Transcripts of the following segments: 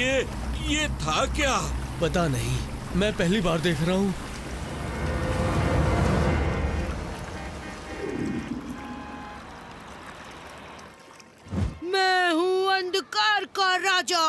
ये था क्या? पता नहीं, मैं पहली बार देख रहा हूँ। मैं हूँ अंधकार का राजा।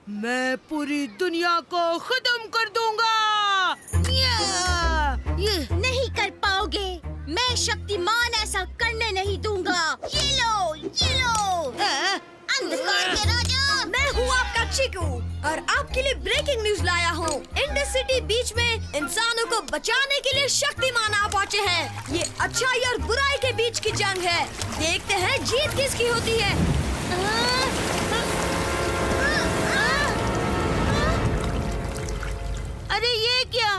मैं पूरी दुनिया को खत्म कर दूंगा। नहीं कर पाओगे। मैं शक्तिमान ऐसा करने नहीं दूंगा। ये लो, ये लो। अंधकार के राजा। मैं हूँ आपका चीकू और आपके लिए ब्रेकिंग न्यूज लाया हूँ। इंडस सिटी बीच में इंसानों को बचाने के लिए शक्तिमान आ पहुँचे हैं। ये अच्छाई और बुराई के बीच की जंग है। देखते हैं जीत किसकी होती है। अरे ये क्या?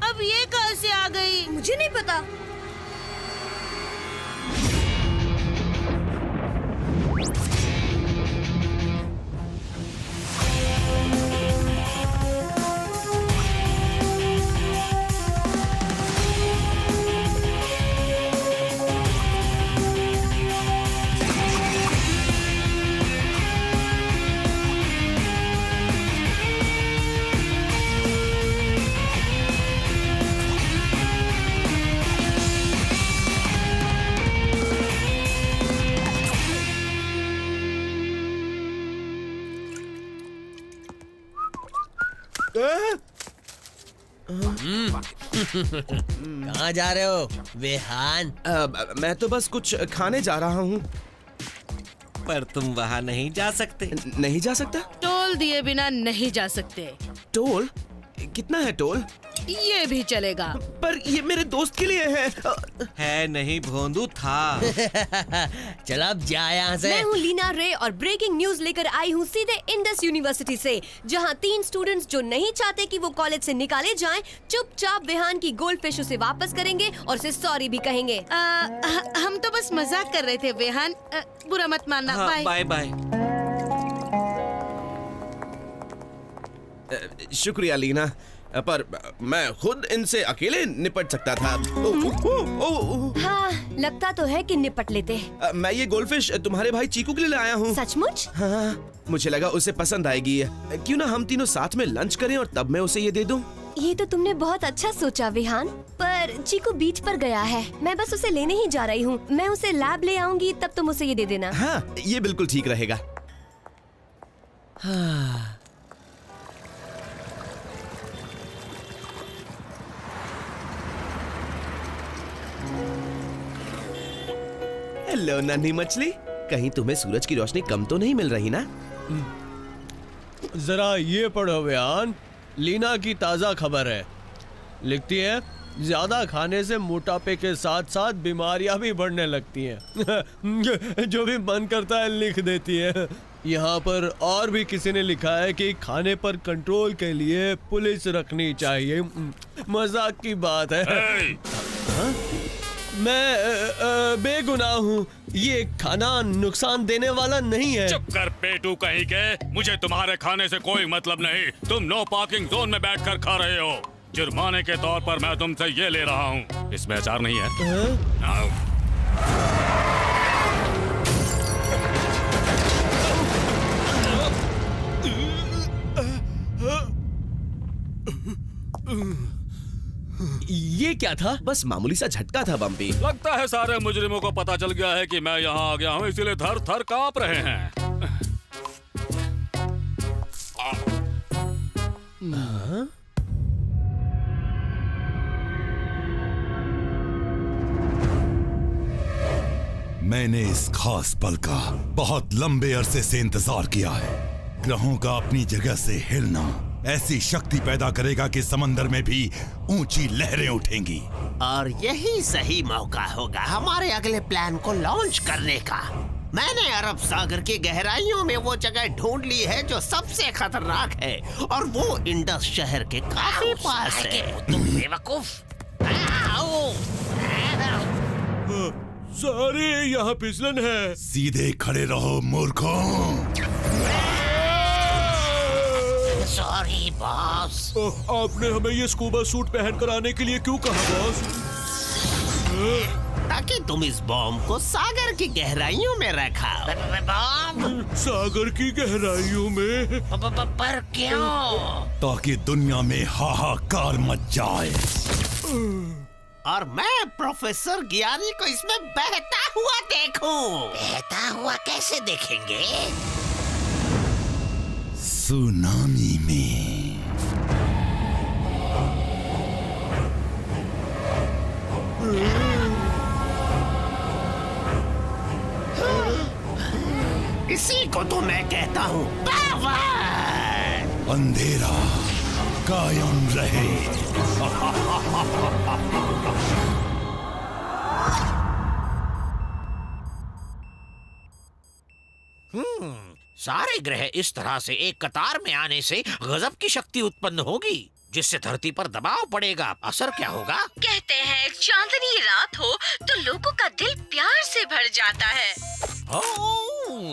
अब ये कहाँ से आ गई? मुझे नहीं पता। कहाँ जा रहे हो वेहान? मैं तो बस कुछ खाने जा रहा हूँ। पर तुम वहाँ नहीं जा सकते। नहीं जा सकता? टोल दिए बिना नहीं जा सकते। टोल? कितना है टोल? ये भी चलेगा। पर ये मेरे दोस्त के लिए है नहीं भोंदू, था। चल अब जा यहाँ से। मैं हूँ लीना रे और ब्रेकिंग न्यूज लेकर आई हूँ सीधे इंडस यूनिवर्सिटी से, जहाँ 3 स्टूडेंट्स जो नहीं चाहते कि वो कॉलेज से निकाले जाएं, चुपचाप विहान की गोल्ड फिश उसे वापस करेंगे और उसे सॉरी भी कहेंगे। हम तो बस मजाक कर रहे थे विहान, बुरा मत मानना। हाँ, बाय बाय। शुक्रिया लीना, पर मैं खुद इनसे अकेले निपट सकता था। हाँ, लगता तो है कि निपट लेते। मैं ये गोल्डफिश तुम्हारे भाई चीकू के लिए लाया हूँ। सचमुच? हाँ, मुझे लगा उसे पसंद आएगी। क्यों ना हम तीनों साथ में लंच करें और तब मैं उसे ये दे दूँ। ये तो तुमने बहुत अच्छा सोचा विहान, पर चीकू बीच पर गया है। मैं बस उसे लेने ही जा रही हूँ। मैं उसे लैब ले आऊंगी, तब तुम उसे ये दे देना। हाँ, ये बिल्कुल ठीक रहेगा। हाँ। हेलो नन्ही मछली, कहीं तुम्हें सूरज की रोशनी कम तो नहीं मिल रही ना? जरा ये पढ़ो वेहान, लीना की ताजा खबर है। लिखती है, ज्यादा खाने से मोटापे के साथ साथ बीमारियां भी बढ़ने लगती हैं। जो भी मन करता है लिख देती है। यहाँ पर और भी किसी ने लिखा है कि खाने पर कंट्रोल के लिए पुलिस रखनी चाहिए। मजाक की बात है। हाँ? मैं बेगुनाह हूँ। ये खाना नुकसान देने वाला नहीं है। चुप कर पेटू कहीं के। मुझे तुम्हारे खाने से कोई मतलब नहीं। तुम नो पार्किंग जोन में बैठकर खा रहे हो। जुर्माने के तौर पर मैं तुमसे ये ले रहा हूँ। इसमें अचार नहीं है। ये क्या था? बस मामूली सा झटका था बम्पी। लगता है सारे मुजरिमों को पता चल गया है कि मैं यहाँ आ गया हूँ, इसीलिए थर थर कांप रहे हैं। मैंने इस खास पल का बहुत लंबे अरसे से इंतजार किया है। ग्रहों का अपनी जगह से हिलना ऐसी शक्ति पैदा करेगा कि समंदर में भी ऊंची लहरें उठेंगी। और यही सही मौका होगा हमारे अगले प्लान को लॉन्च करने का। मैंने अरब सागर की गहराइयों में वो जगह ढूंढ ली है जो सबसे खतरनाक है, और वो इंडस शहर के काफी पास है। तुम बेवकूफ। सारे यहाँ फिसलन है। सीधे खड़े रहो मूर्खों। Sorry boss. आपने हमें ये स्कूबा सूट पहन कर आने के लिए क्यों कहा बॉस? ताकि तुम इस बॉम्ब को सागर की गहराइयों में रखाओ। सागर की गहराइयों में? पर क्यों? ताकि दुनिया में हाहाकार मच जाए। और मैं प्रोफेसर ज्ञानी को इसमें बहता हुआ देखूं। बहता हुआ कैसे देखेंगे? सुनामी में। इसी को तो मैं कहता हूँ पावर। अंधेरा कायम रहे। सारे ग्रह इस तरह से एक कतार में आने से गजब की शक्ति उत्पन्न होगी, जिससे धरती पर दबाव पड़ेगा। असर क्या होगा? कहते हैं चांदनी रात हो तो लोगों का दिल प्यार से भर जाता है।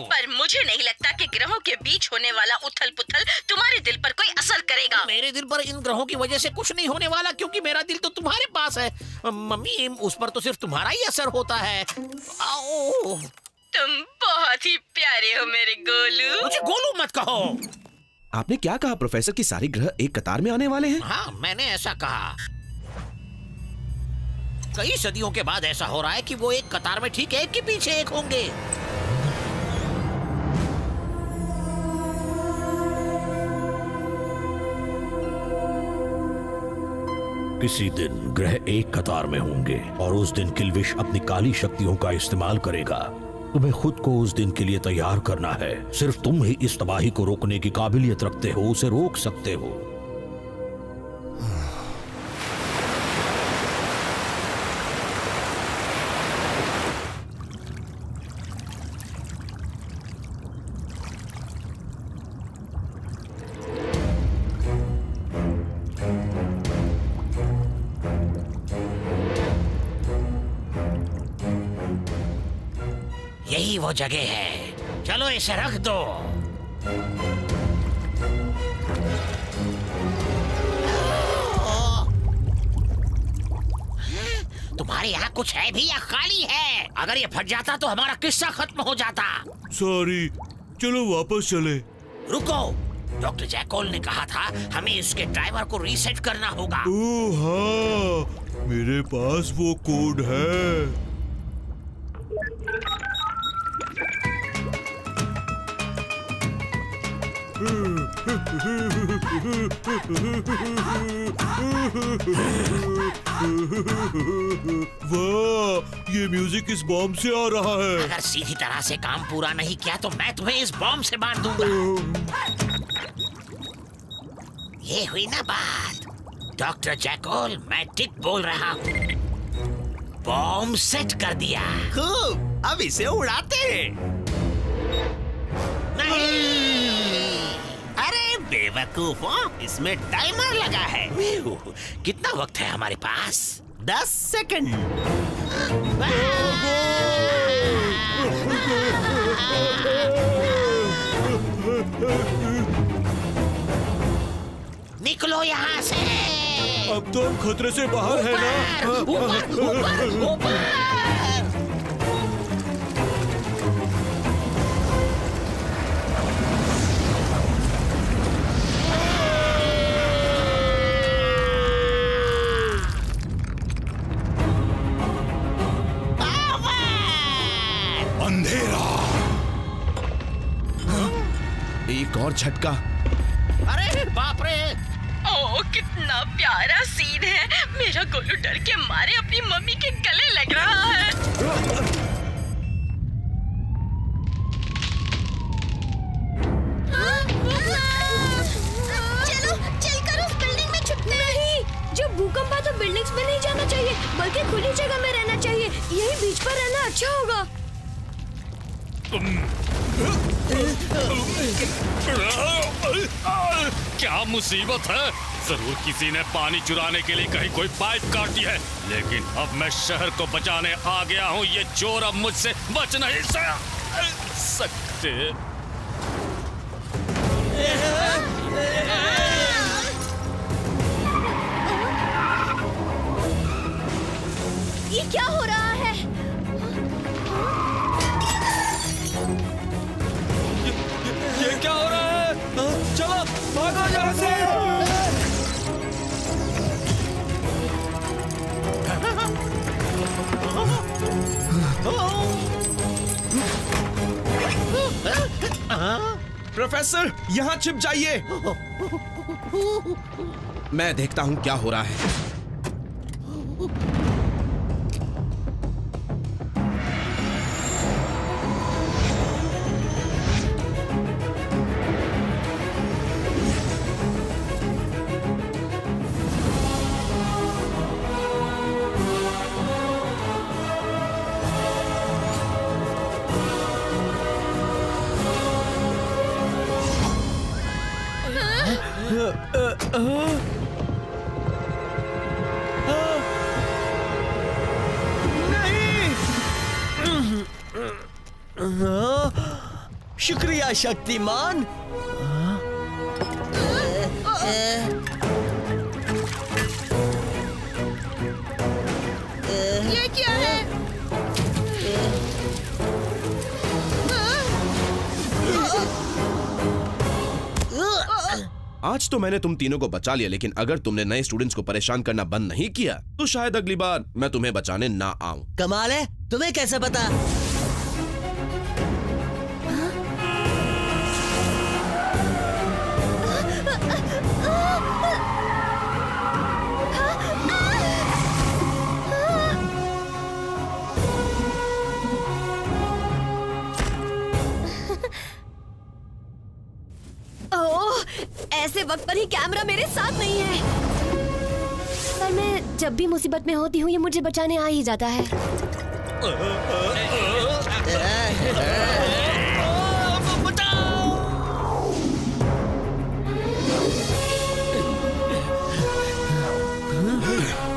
पर मुझे नहीं लगता कि ग्रहों के बीच होने वाला उथल पुथल तुम्हारे दिल पर कोई असर करेगा। मेरे दिल पर इन ग्रहों की वजह से कुछ नहीं होने वाला, क्योंकि मेरा दिल तो तुम्हारे पास है। मम्मी, उस पर तो सिर्फ तुम्हारा ही असर होता है। तुम बहुत ही प्यारे हो मेरे गोलू। मुझे गोलू मत कहो। आपने क्या कहा प्रोफेसर कि सारे ग्रह एक कतार में आने वाले हैं? हाँ, मैंने ऐसा कहा। कई सदियों के बाद ऐसा हो रहा है कि वो एक कतार में ठीक एक के पीछे एक होंगे। किसी दिन ग्रह एक कतार में होंगे और उस दिन किल्विश अपनी काली शक्तियों का इस्तेमाल करेगा। तुम्हें खुद को उस दिन के लिए तैयार करना है। सिर्फ तुम ही इस तबाही को रोकने की काबिलियत रखते हो, उसे रोक सकते हो। यही वो जगह है, चलो इसे रख दो। तुम्हारे यहाँ कुछ है भी या खाली है? अगर ये फट जाता तो हमारा किस्सा खत्म हो जाता। सॉरी, चलो वापस चले। रुको, डॉक्टर जैकोल ने कहा था हमें इसके ड्राइवर को रीसेट करना होगा। ओह हाँ, मेरे पास वो कोड है। वाह, ये म्यूजिक इस बॉम्ब से आ रहा है। अगर सीधी तरह से काम पूरा नहीं किया तो मैं तुम्हें इस बॉम्ब से मार दूंगा। ये हुई ना बात। डॉक्टर जैकोल, मैं ठीक बोल रहा हूँ। बॉम्ब सेट कर दिया। खूब, अब इसे उड़ाते हैं। नहीं, अरे बेवकूफों, इसमें टाइमर लगा है। कितना वक्त है हमारे पास? 10 सेकंड। निकलो यहाँ से। अब तो हम खतरे से बाहर है ना? ऊपर, ऊपर, ऊपर। अंधेरा। एक और झटका। अरे बाप रे! ओह, कितना प्यारा सीन है। मेरा गोलू डर के मारे अपनी मम्मी के गले लग रहा है। चलो, चलकर उस बिल्डिंग में छुपते हैं। नहीं, जब भूकंप आए तो बिल्डिंग्स में नहीं जाना चाहिए, बल्कि खुली जगह में रहना चाहिए। यही बीच पर रहना अच्छा होगा। क्या मुसीबत है? जरूर किसी ने पानी चुराने के लिए कहीं कोई पाइप काट दी है। लेकिन अब मैं शहर को बचाने आ गया हूँ। ये चोर अब मुझसे बच नहीं सकते। ये क्या हो रहा है? ये क्या हो रहा है? चलो भागो यहाँ से। प्रोफेसर, यहाँ छिप जाइए। मैं देखता हूँ क्या हो रहा है। शुक्रिया शक्तिमान। ये क्या है? आज तो मैंने तुम तीनों को बचा लिया, लेकिन अगर तुमने नए स्टूडेंट्स को परेशान करना बंद नहीं किया तो शायद अगली बार मैं तुम्हें बचाने ना आऊं। कमाल है, तुम्हें कैसे पता? ओह, ऐसे वक्त पर ही कैमरा मेरे साथ नहीं है। पर मैं जब भी मुसीबत में होती हूँ ये मुझे बचाने आ ही जाता है।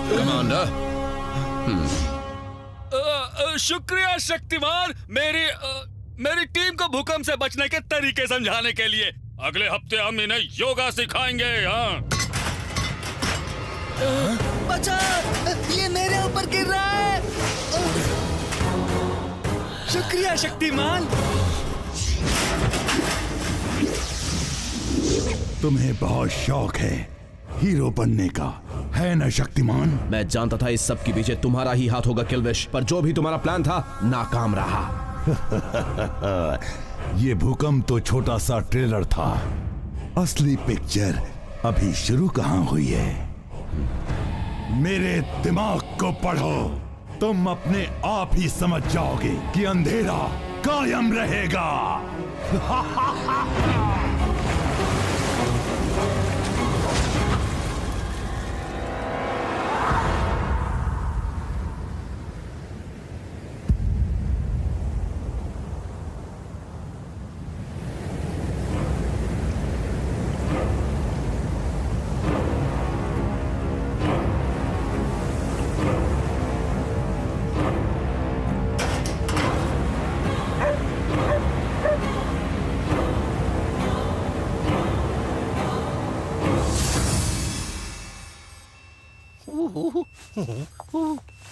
कमांडर। शुक्रिया शक्तिमान, मेरी टीम को भूकंप से बचने के तरीके समझाने के लिए। अगले हफ्ते हम इन्हें योगा सिखाएंगे। हाँ, बचा, ये मेरे ऊपर गिर रहा है। शुक्रिया शक्तिमान। तुम्हें बहुत शौक है हीरो बनने का, है ना शक्तिमान? मैं जानता था इस सब के पीछे तुम्हारा ही हाथ होगा किल्विश, पर जो भी तुम्हारा प्लान था नाकाम रहा। ये भूकंप तो छोटा सा ट्रेलर था, असली पिक्चर अभी शुरू कहाँ हुई है। मेरे दिमाग को पढ़ो, तुम अपने आप ही समझ जाओगे कि अंधेरा कायम रहेगा।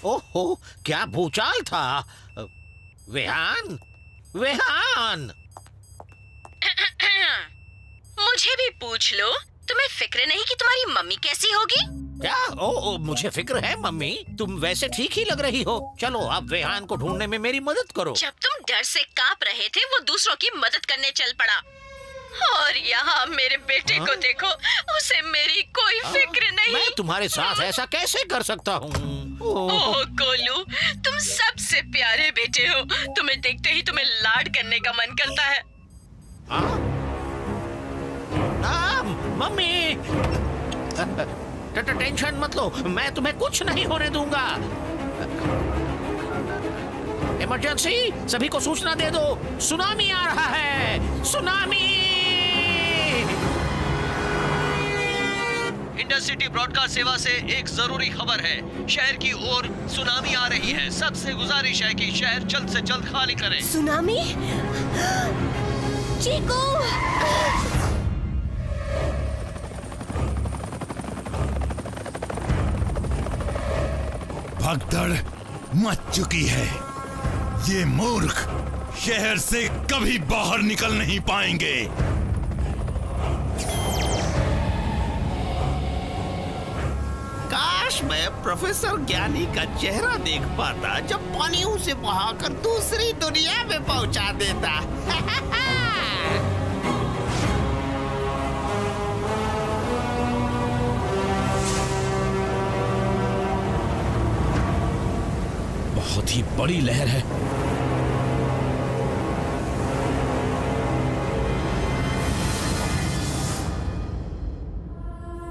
ओहो, क्या भूचाल था। वेहान, वेहान। मुझे भी पूछ लो, तुम्हें फिक्र नहीं कि तुम्हारी मम्मी कैसी होगी? क्या? ओ, मुझे फिक्र है मम्मी, तुम वैसे ठीक ही लग रही हो। चलो अब वेहान को ढूंढने में मेरी मदद करो। जब तुम डर से कांप रहे थे वो दूसरों की मदद करने चल पड़ा, और यहाँ मेरे बेटे को देखो, उसे मेरी कोई फिक्र नहीं। मैं तुम्हारे साथ ऐसा कैसे कर सकता हूँ? ओह गोलू, तुम सबसे प्यारे बेटे हो, तुम्हें देखते ही तुम्हें लाड करने का मन करता है। मम्मी, टेंशन मत लो, मैं तुम्हें कुछ नहीं होने दूंगा। इमरजेंसी, सभी को सूचना दे दो, सुनामी आ रहा है, सुनामी। इंडरसिटी ब्रॉडकास्ट सेवा से एक जरूरी खबर है। शहर की ओर सुनामी आ रही है। सबसे गुजारिश है कि शहर जल्द से जल्द खाली करें। सुनामी? चीकू! भगदड़, मच चुकी है। ये मूर्ख शहर से कभी बाहर निकल नहीं पाएंगे। काश मैं प्रोफेसर ज्ञानी का चेहरा देख पाता जब पानी उसे बहाकर दूसरी दुनिया में पहुंचा देता। बहुत ही बड़ी लहर है।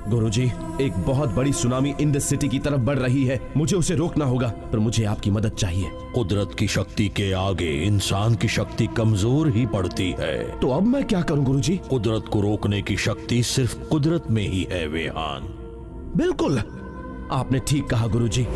गुरुजी, एक बहुत बड़ी सुनामी इन द सिटी की तरफ बढ़ रही है। मुझे उसे रोकना होगा, पर मुझे आपकी मदद चाहिए। कुदरत की शक्ति के आगे इंसान की शक्ति कमजोर ही पड़ती है। तो अब मैं क्या करूं गुरुजी? कुदरत को रोकने की शक्ति सिर्फ कुदरत में ही है वेहान। बिल्कुल, आपने ठीक कहा गुरुजी।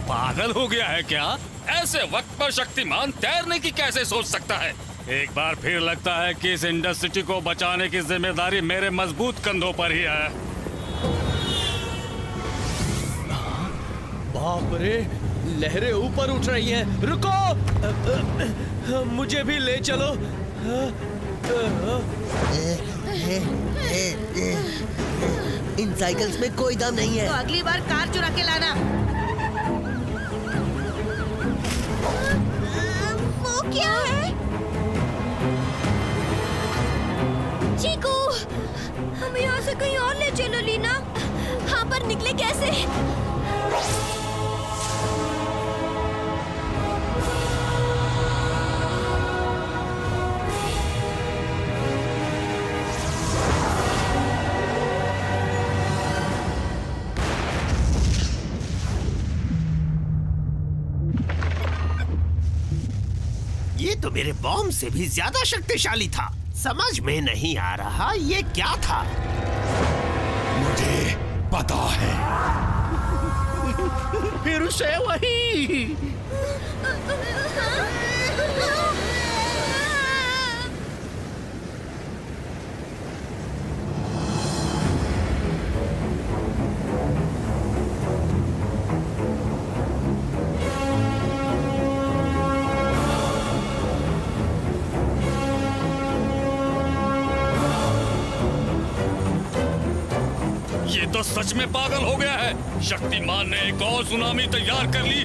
पागल हो गया है क्या? ऐसे वक्त पर शक्तिमान तैरने की कैसे सोच सकता है? एक बार फिर लगता है कि इस इंडस्ट्री को बचाने की जिम्मेदारी मेरे मजबूत कंधों पर ही है। बाप रे, लहरें ऊपर उठ रही हैं। रुको, मुझे भी ले चलो। इन साइकिल्स में कोई दम नहीं है। तो अगली बार कार चुरा के लाना। वो क्या है? चीकू, हमें यहाँ से कहीं और ले चलो लीना। हाँ, पर निकले कैसे? ये तो मेरे बॉम्ब से भी ज्यादा शक्तिशाली था। समझ में नहीं आ रहा ये क्या था। मुझे पता है। फिर से वही। ये तो सच में पागल हो गया है। शक्तिमान ने एक और सुनामी तैयार कर ली।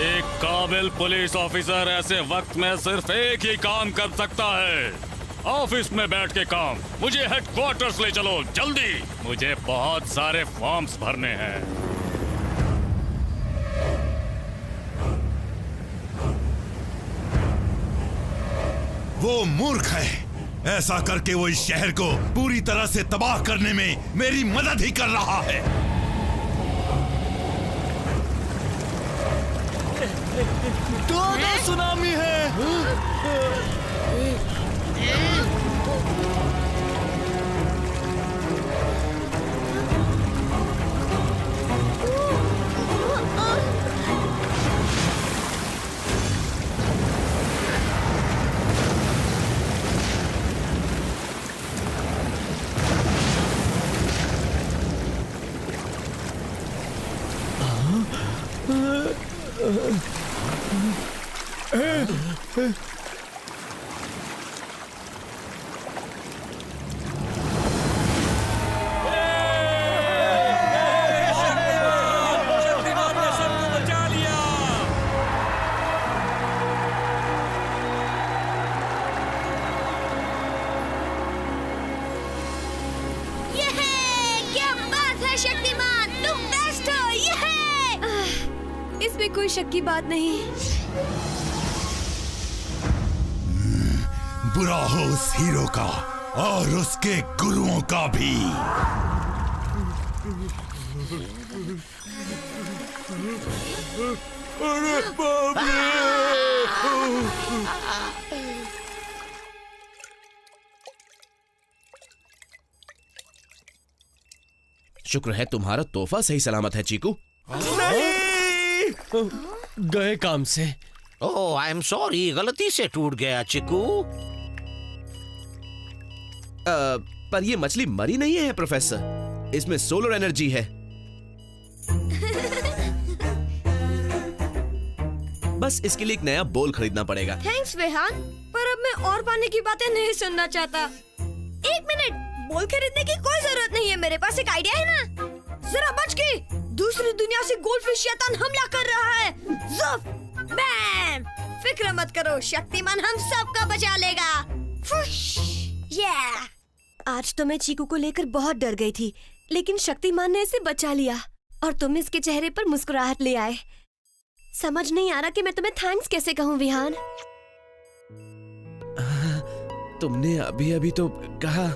एक काबिल पुलिस ऑफिसर ऐसे वक्त में सिर्फ एक ही काम कर सकता है, ऑफिस में बैठ के काम। मुझे हेडक्वार्टर्स ले चलो जल्दी, मुझे बहुत सारे फॉर्म्स भरने हैं। वो मूर्ख है। ऐसा करके वो इस शहर को पूरी तरह से तबाह करने में मेरी मदद ही कर रहा है। दो सुनामी है। शक्तिमान, तुम बेस्ट हो। इसमें कोई शक की बात नहीं। बुरा हो उस हीरो का और उसके गुरुओं का भी। अरे बाप रे! शुक्र है तुम्हारा तोहफा सही सलामत है चीकू। गए काम से। ओह आई एम सॉरी, गलती से टूट गया चिकू। पर ये मछली मरी नहीं है प्रोफेसर, इसमें सोलर एनर्जी है। बस इसके लिए एक नया बोल खरीदना पड़ेगा। थैंक्स विहान, पर अब मैं और पानी की बातें नहीं सुनना चाहता। एक मिनट, बोल खरीदने की कोई जरूरत नहीं है, मेरे पास एक आइडिया है ना। जरा बच के, दूसरी दुनिया से गोल्डफिश शैतान हमला कर रहा है। ज़ुफ, बैम! फिक्र मत करो, शक्तिमान हम सबका बचा लेगा। फुश, yeah! आज तो मैं चीकू को लेकर बहुत डर गई थी, लेकिन शक्तिमान ने इसे बचा लिया और तुम इसके चेहरे पर मुस्कुराहट ले आए। समझ नहीं आ रहा कि मैं तुम्हें थैंक्स कैसे कहूँ विहान। तुमने अभी अभी तो कहा